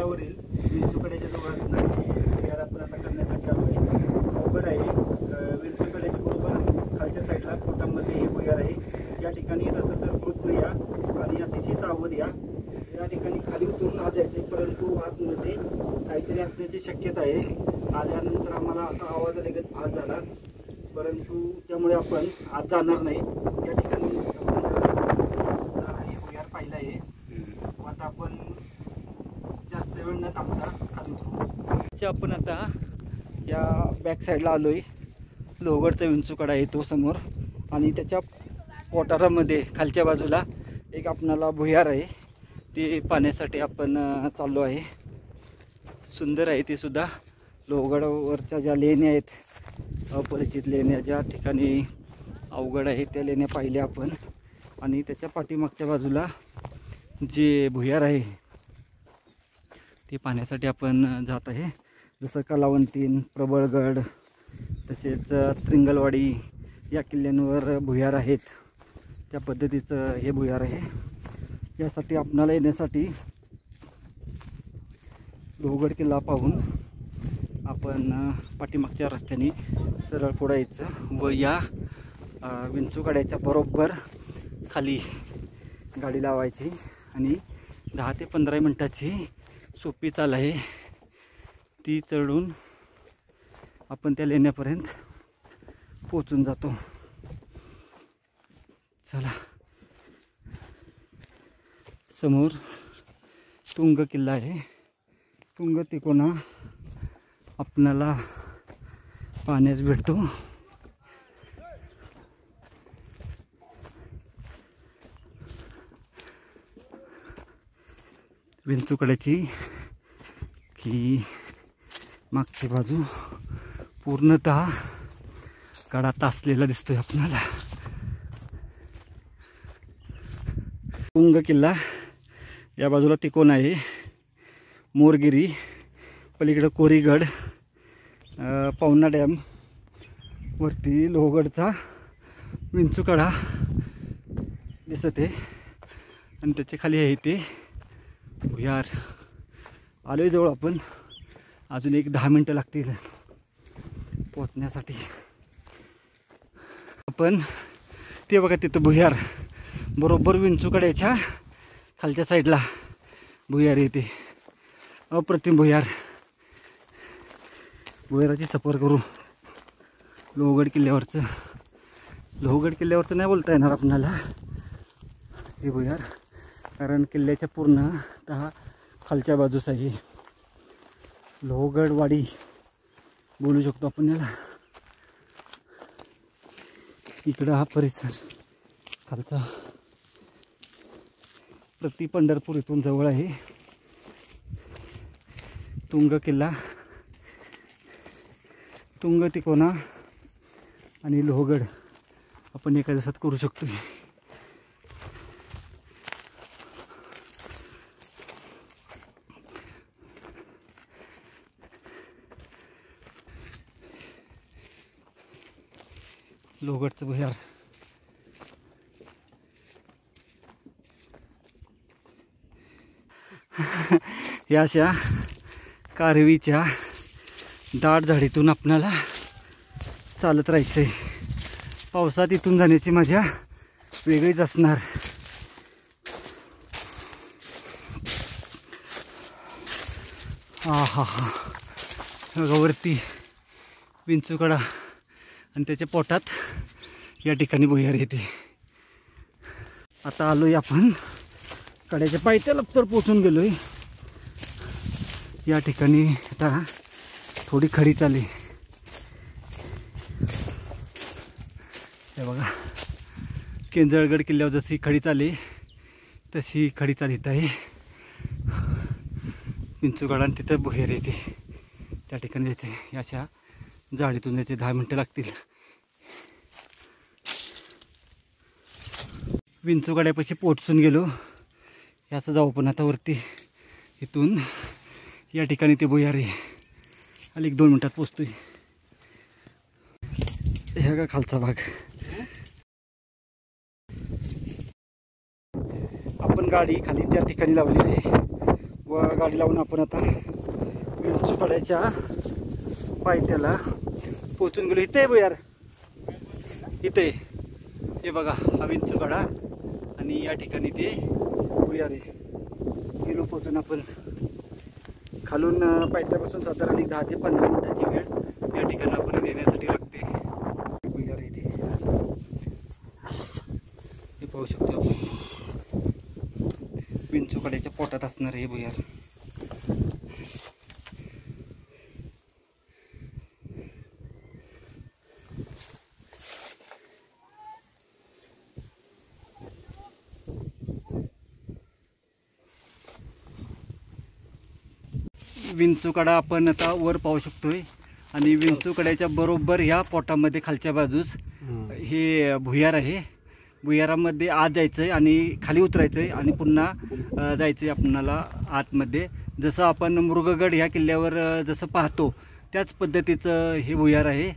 डोंगरावरील विंचूकड्याच्या जवळ असणार भुयार आपण आता करण्यासाठी आलो आहे. अवघड आहे. विंचूकड्याच्या बरोबर खालच्या साईडला पोटामध्ये हे भुयार आहे. या ठिकाणी येत असेल तर कृत्य या आणि अतिशय सावध या. या ठिकाणी खाली उतरून आत जायचं आहे, परंतु आतमध्ये काहीतरी असण्याची शक्यता आहे. आल्यानंतर आम्हाला असा आवाज लगेच भास झाला, परंतु त्यामुळे आपण आत जाणार नाही. या ठिकाणी भुयार पाहिलं आहे. आता आपण जास्त वेळ न थांबता खाली उतरू. आपण आता या बॅक साईडला आलो आहे. लोहगडचा विंचूकडा आहे तो समोर, आणि त्याच्या पोटारामध्ये खालच्या बाजूला एक आपणाला भुयार आहे. ते पाण्यासाठी आपण चाललो आहे. सुंदर आहे ते सुद्धा. लोहगडावरच्या ज्या लेण्या आहेत, अपरिचित लेण्या, ज्या ठिकाणी अवघड आहे त्या लेण्या पाहिल्या आपण. आणि त्याच्या पाठीमागच्या बाजूला जे भुयार आहे ते पाहण्यासाठी आपण जात आहे. जसं कलावंतीन, प्रबळगड, तसेच त्रिंगलवाडी या किल्ल्यांवर भुयार आहेत, त्या पद्धतीचं हे भुयार आहे. यासाठी आपणाला येण्यासाठी लोहगड किल्ला पाहून आपण पाठीमागच्या रस्त्याने सरळ पुढे यायचं व या विंचूकड्याच्या बरोबर खाली गाडी लावायची आणि 10 ते 15 मिनटाची सोपी चाल आहे. ती चढून आपण त्या लेण्यापर्यंत पोचून जातो. चला, समोर तुंग किल्ला आहे. तुंग तिकोना आपणाला पाण्यास भेटतो. विंचूकड्याची की मागची बाजू पूर्णतः कडा तासलेला दिसतोय आपणाला. तुंग किल्ला या बाजूला तिकोना आहे, मोरगिरी, पलीकडे कोरीगड, पवना डॅम, वरती लोहगडचा विंचूकडा दिसत आहे आणि त्याच्या खाली आहे ते भुयार. आलोय जवळ आपण. अजून एक 10 मिनटं लागतील पोचण्यासाठी. आपण ते बघा तिथं भुयार, बरोबर विंचूकड्याच्या खालच्या साईडला भुयार येते. अप्रतिम भुयार. भुयाराची सफर करू. लोहगड किल्ल्यावरचं नाही बोलता येणार आपणाला हे भुयार, कारण किल्ल्याच्या पूर्णतः खालच्या बाजूस आहे. लोहगडवाडी बोलू शकतो आपण याला. इकडं हा परिसर खालचा प्रति पंढरपूर इथून जवळ आहे. तुंग किल्ला, तुंग तिकोना आणि लोहगड आपण एका दिवसात करू शकतो. लोहगडचं भुयार. या अशा कारवीच्या दाट झाडीतून आपणाला चालत राहायचं आहे. पावसात इथून जाण्याची मजा वेगळीच असणार. हा वरती विंचूकडा आणि त्याच्या पोटात या ठिकाणी भुयार येते. आता आलोय आपण कड्याच्या पायथ्या लपतर पोचून गेलोय. या ठिकाणी आता थोडी खडी चाली. हे बघा, केंजळगड किल्ल्यावर जशी खडी चाली तशी खडी चालित आहे. विंचूकडा आणि तिथं भुयार येते, त्या ठिकाणी जायचे. अशा झाडीतून जायचे 10 मिनटं लागतील. विंचूकड्यापाशी पोचून गेलो. याचं जाऊ पण आता वरती. इथून या ठिकाणी ते भुयार आहे. आली 1-2 मिनटात पोचतोय. हे का खालचा भाग. आपण गाडी खाली त्या ठिकाणी लावली आहे व गाडी लावून आपण आता विंचूकड्याच्या पायथ्याला पोचून गेलो. इथे आहे भुयार, इथे हे बघा हा विंचूकडा आणि या ठिकाणी ते भुयार आहे. गेलो पोचून आपण. खालून पायथ्यापासून साधारण 10 ते 15 मिनिटाची वेळ या ठिकाणी आपण येण्यासाठी लागते. भुयार आहे ते, हे पाहू शकतो आपण. विंचूकड्याच्या पोटात असणार हे भुयार. विंचूकडा आपण आता वर पाहू शकतोय आणि विंचूकड्याच्या बरोबर ह्या पोटामध्ये खालच्या बाजूस हे भुयार आहे. भुयारामध्ये आत जायचं आहे आणि खाली उतरायचं आहे आणि पुन्हा जायचं आहे आपणाला आतमध्ये. जसं आपण मृगगड ह्या किल्ल्यावर जसं पाहतो त्याच पद्धतीचं हे भुयार आहे.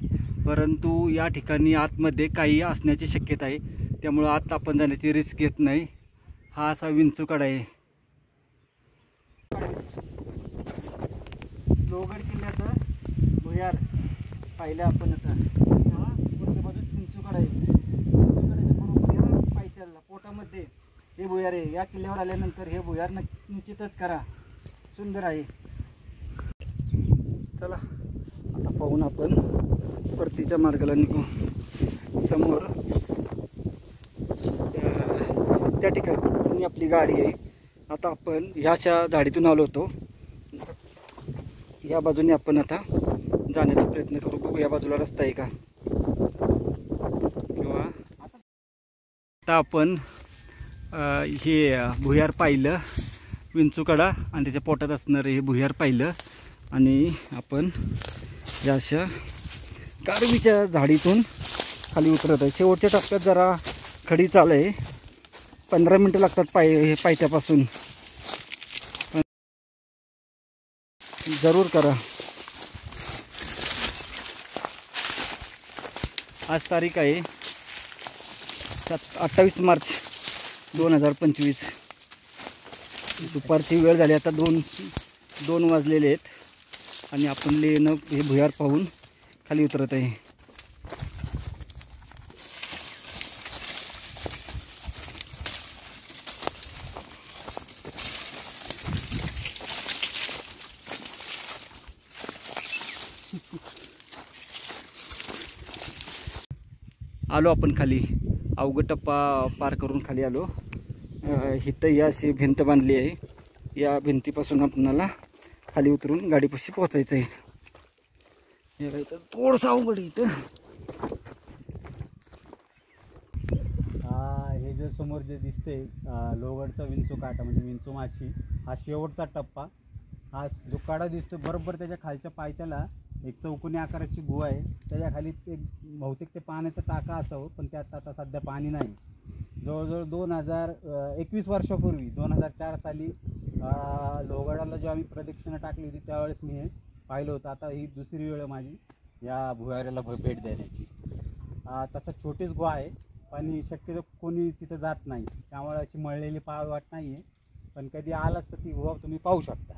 परंतु या ठिकाणी आतमध्ये काही असण्याची शक्यता आहे, त्यामुळं आत आपण जाण्याची रिस्क घेत नाही. हा असा विंचूकडा आहे. लोहगड किल्ल्याचं भुयार पाहिलं आपण आता. वरच्या बाजूस विंचूकडा आहे. विंचूकड्याच्या बरोबर या पायथ्याला पोटामध्ये हे भुयार आहे. या किल्ल्यावर आल्यानंतर हे भुयार निश्चितच करा, सुंदर आहे. चला आता पाहून आपण परतीच्या मार्गाला निघू. समोर त्या ठिकाणी आपली गाडी आहे. आता आपण ह्याच्या झाडीतून आलो होतो, या बाजूने आपण आता जाण्याचा प्रयत्न करू. बघू या बाजूला रस्ता आहे का, किंवा आता आपण हे भुयार पाहिलं, विंचूकडा आणि त्याच्या पोटात असणारं हे भुयार पाहिलं आणि आपण या अशा कारवीच्या झाडीतून खाली उतरत आहे. शेवटच्या टप्प्यात जरा खडी चाल आहे, 15 मिनटं लागतात पायथ्यापासून. जरूर करा. आज तारीख आहे 28 मार्च 2025. दुपारची वेळ झाली, आता 2 वाजलेले आहेत आणि आपण लेणं हे भुयार पाहून खाली उतरत आहे. आलो आपण खाली, अवघड टप्पा पार करून खाली आलो. इथं ही अशी भिंत बांधली आहे. या भिंतीपासून आपणाला खाली उतरून गाडीपाशी पोहोचायचं आहे. हे इथं थोडंसं अवघड इथं. हे जे समोर जे दिसते लोहगडचा विंचू काटा म्हणजे विंचू माची, हा शेवटचा टप्पा. हा जो काढा दिसतो बरोबर त्याच्या खालच्या पायथ्याला एक चौकोनी आकाराची गुहा आहे. त्याच्या खाली एक बहुतेक ते पाण्याचं टाका असावं, पण त्यात आता सध्या पाणी नाही. जवळजवळ 2021 वर्षापूर्वी 2004 साली लोहगडाला जेव्हा मी प्रदक्षिणा टाकली होती त्यावेळेस मी हे पाहिलं होतं. आता ही दुसरी वेळ माझी या भुयाराला भेट देण्याची. तसा छोटीच गुहा आहे, पण शक्यतो कोणी तिथं जात नाही, त्यामुळे अशी मळलेली पायवाट नाही आहे. पण कधी आलाच तर ती गुहा तुम्ही पाहू शकता.